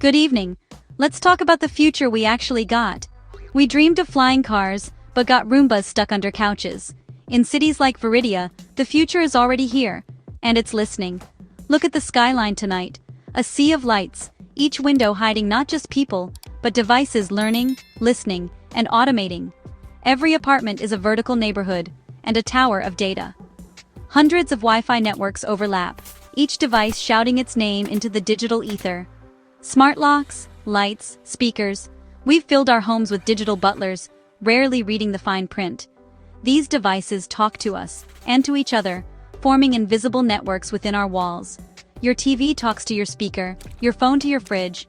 Good evening. Let's talk about the future we actually got. We dreamed of flying cars, but got Roombas stuck under couches. In cities like Viridia, the future is already here, and it's listening. Look at the skyline tonight. A sea of lights, each window hiding not just people, but devices learning, listening, and automating. Every apartment is a vertical neighborhood, and a tower of data. Hundreds of Wi-Fi networks overlap, each device shouting its name into the digital ether. Smart locks, lights, speakers. We've filled our homes with digital butlers, rarely reading the fine print. These devices talk to us, and to each other, forming invisible networks within our walls. Your TV talks to your speaker, your phone to your fridge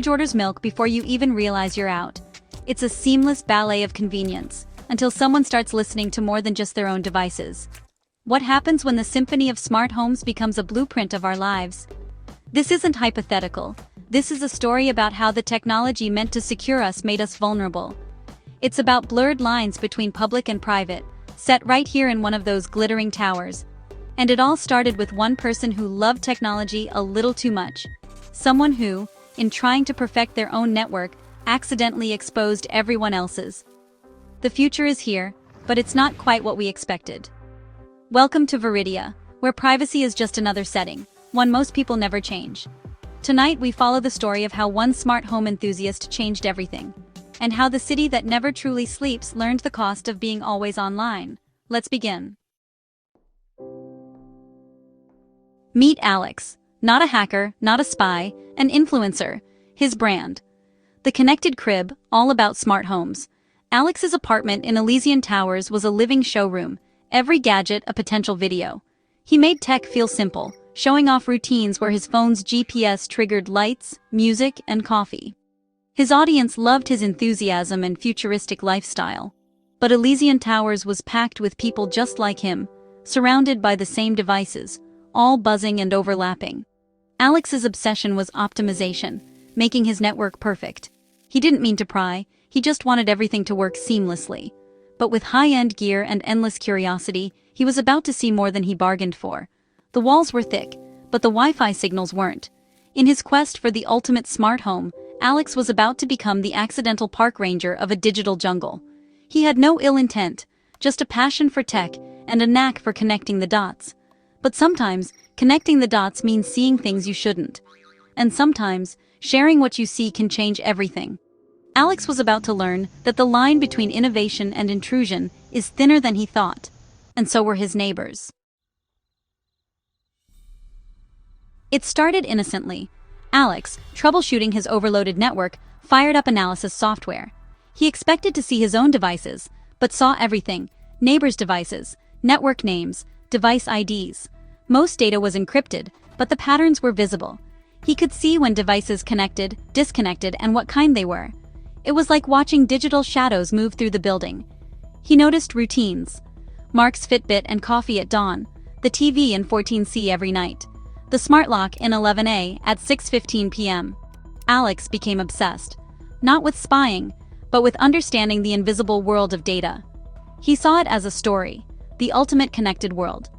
orders milk before you even realize you're out. It's a seamless ballet of convenience, until someone starts listening to more than just their own devices. What happens when the symphony of smart homes becomes a blueprint of our lives? This isn't hypothetical. This is a story about how the technology meant to secure us made us vulnerable. It's about blurred lines between public and private, set right here in one of those glittering towers. And it all started with one person who loved technology a little too much. Someone who, in trying to perfect their own network, accidentally exposed everyone else's. The future is here, but it's not quite what we expected. Welcome to Viridia, where privacy is just another setting, one most people never change. Tonight we follow the story of how one smart home enthusiast changed everything, and how the city that never truly sleeps learned the cost of being always online. Let's begin. Meet Alex. Not a hacker, not a spy, an influencer. His brand. The Connected Crib, all about smart homes. Alex's apartment in Elysian Towers was a living showroom, every gadget a potential video. He made tech feel simple, showing off routines where his phone's GPS triggered lights, music, and coffee. His audience loved his enthusiasm and futuristic lifestyle. But Elysian Towers was packed with people just like him, surrounded by the same devices, all buzzing and overlapping. Alex's obsession was optimization, making his network perfect. He didn't mean to pry, he just wanted everything to work seamlessly. But with high-end gear and endless curiosity, he was about to see more than he bargained for. The walls were thick, but the Wi-Fi signals weren't. In his quest for the ultimate smart home, Alex was about to become the accidental park ranger of a digital jungle. He had no ill intent, just a passion for tech and a knack for connecting the dots. But sometimes, connecting the dots means seeing things you shouldn't. And sometimes, sharing what you see can change everything. Alex was about to learn that the line between innovation and intrusion is thinner than he thought. And so were his neighbors. It started innocently. Alex, troubleshooting his overloaded network, fired up analysis software. He expected to see his own devices, but saw everything: neighbors' devices, network names, device IDs. Most data was encrypted, but the patterns were visible. He could see when devices connected, disconnected, and what kind they were. It was like watching digital shadows move through the building. He noticed routines: Mark's Fitbit and coffee at dawn, the TV in 14C every night, the smart lock in 11A at 6:15 p.m. Alex became obsessed, not with spying, but with understanding the invisible world of data. He saw it as a story, the ultimate connected world.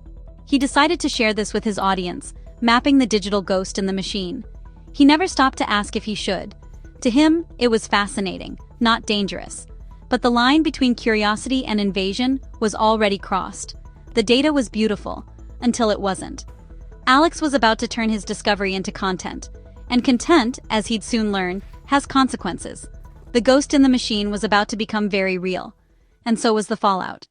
He decided to share this with his audience, mapping the digital ghost in the machine. He never stopped to ask if he should. To him, it was fascinating, not dangerous. But the line between curiosity and invasion was already crossed. The data was beautiful, until it wasn't. Alex was about to turn his discovery into content. And content, as he'd soon learn, has consequences. The ghost in the machine was about to become very real. And so was the fallout.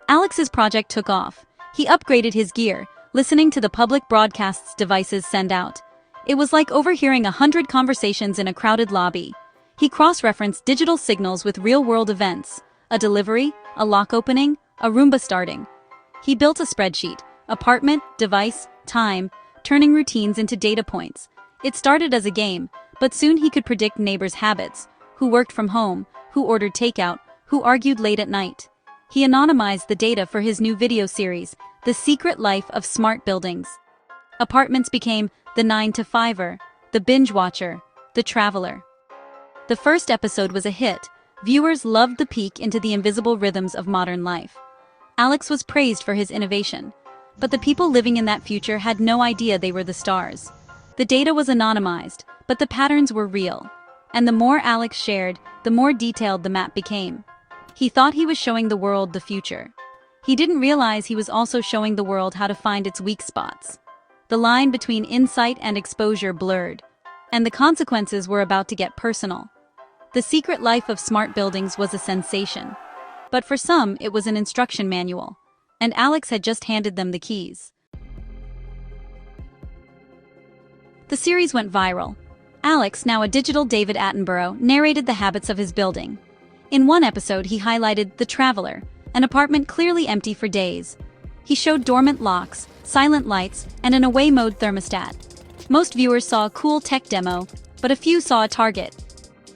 Alex's project took off. He upgraded his gear, listening to the public broadcasts devices send out. It was like overhearing 100 conversations in a crowded lobby. He cross-referenced digital signals with real-world events: a delivery, a lock opening, a Roomba starting. He built a spreadsheet: apartment, device, time, turning routines into data points. It started as a game, but soon he could predict neighbors' habits: who worked from home, who ordered takeout, who argued late at night. He anonymized the data for his new video series, The Secret Life of Smart Buildings. Apartments became the 9-to-5er, the binge watcher, the traveler. The first episode was a hit. Viewers loved the peek into the invisible rhythms of modern life. Alex was praised for his innovation. But the people living in that future had no idea they were the stars. The data was anonymized, but the patterns were real. And the more Alex shared, the more detailed the map became. He thought he was showing the world the future. He didn't realize he was also showing the world how to find its weak spots. The line between insight and exposure blurred, and the consequences were about to get personal. The secret life of smart buildings was a sensation. But for some, it was an instruction manual, and Alex had just handed them the keys. The series went viral. Alex, now a digital David Attenborough, narrated the habits of his building. In one episode, he highlighted The Traveler, an apartment clearly empty for days. He showed dormant locks, silent lights, and an away mode thermostat. Most viewers saw a cool tech demo, but a few saw a target.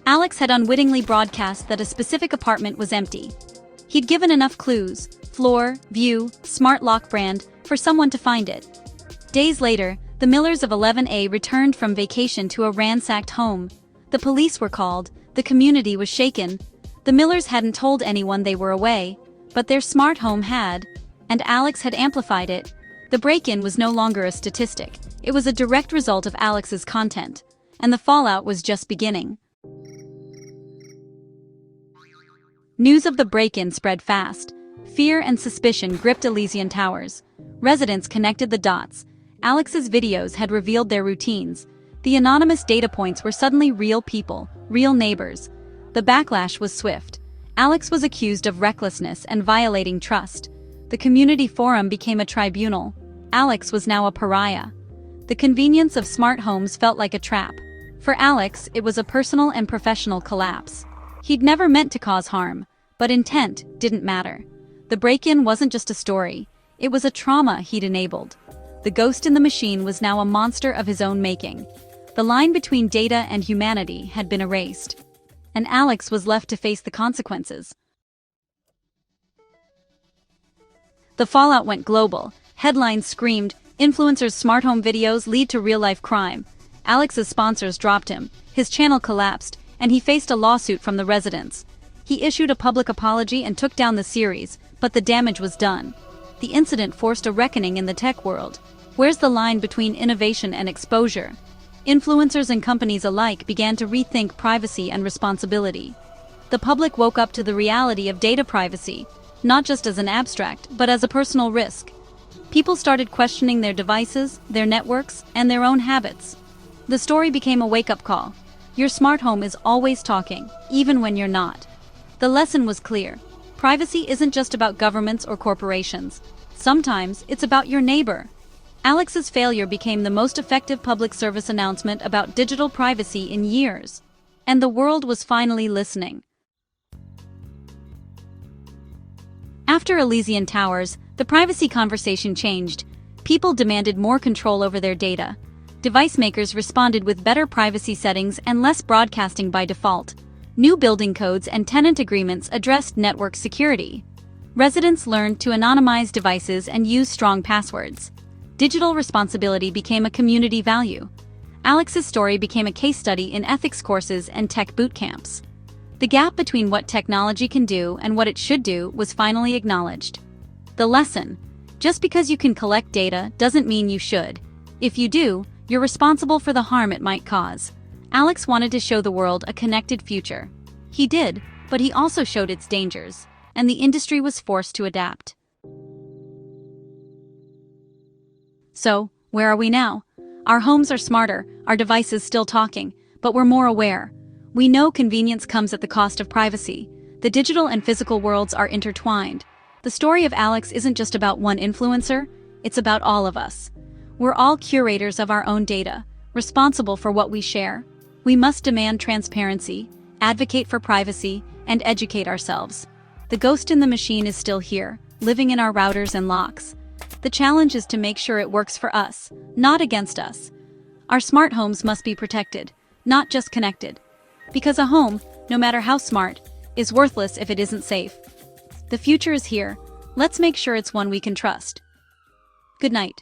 Alex had unwittingly broadcast that a specific apartment was empty. He'd given enough clues, floor, view, smart lock brand, for someone to find it. Days later, the Millers of 11A returned from vacation to a ransacked home. The police were called, the community was shaken. The Millers hadn't told anyone they were away, but their smart home had, and Alex had amplified it. The break-in was no longer a statistic. It was a direct result of Alex's content, and the fallout was just beginning. News of the break-in spread fast. Fear and suspicion gripped Elysian Towers. Residents connected the dots. Alex's videos had revealed their routines. The anonymous data points were suddenly real people, real neighbors. The backlash was swift. Alex was accused of recklessness and violating trust. The community forum became a tribunal. Alex was now a pariah. The convenience of smart homes felt like a trap. For Alex, it was a personal and professional collapse. He'd never meant to cause harm, but intent didn't matter. The break-in wasn't just a story, it was a trauma he'd enabled. The ghost in the machine was now a monster of his own making. The line between data and humanity had been erased, and Alex was left to face the consequences. The fallout went global. Headlines screamed, "Influencers' smart home videos lead to real-life crime." Alex's sponsors dropped him, his channel collapsed, and he faced a lawsuit from the residents. He issued a public apology and took down the series, but the damage was done. The incident forced a reckoning in the tech world. Where's the line between innovation and exposure? Influencers and companies alike began to rethink privacy and responsibility. The public woke up to the reality of data privacy, not just as an abstract, but as a personal risk. People started questioning their devices, their networks, and their own habits. The story became a wake-up call. Your smart home is always talking, even when you're not. The lesson was clear. Privacy isn't just about governments or corporations. Sometimes it's about your neighbor. Alex's failure became the most effective public service announcement about digital privacy in years. And the world was finally listening. After Elysian Towers, the privacy conversation changed. People demanded more control over their data. Device makers responded with better privacy settings and less broadcasting by default. New building codes and tenant agreements addressed network security. Residents learned to anonymize devices and use strong passwords. Digital responsibility became a community value. Alex's story became a case study in ethics courses and tech boot camps. The gap between what technology can do and what it should do was finally acknowledged. The lesson: just because you can collect data doesn't mean you should. If you do, you're responsible for the harm it might cause. Alex wanted to show the world a connected future. He did, but he also showed its dangers, and the industry was forced to adapt. So, where are we now? Our homes are smarter, our devices still talking, but we're more aware. We know convenience comes at the cost of privacy. The digital and physical worlds are intertwined. The story of Alex isn't just about one influencer, it's about all of us. We're all curators of our own data, responsible for what we share. We must demand transparency, advocate for privacy, and educate ourselves. The ghost in the machine is still here, living in our routers and locks. The challenge is to make sure it works for us, not against us. Our smart homes must be protected, not just connected. Because a home, no matter how smart, is worthless if it isn't safe. The future is here. Let's make sure it's one we can trust. Good night.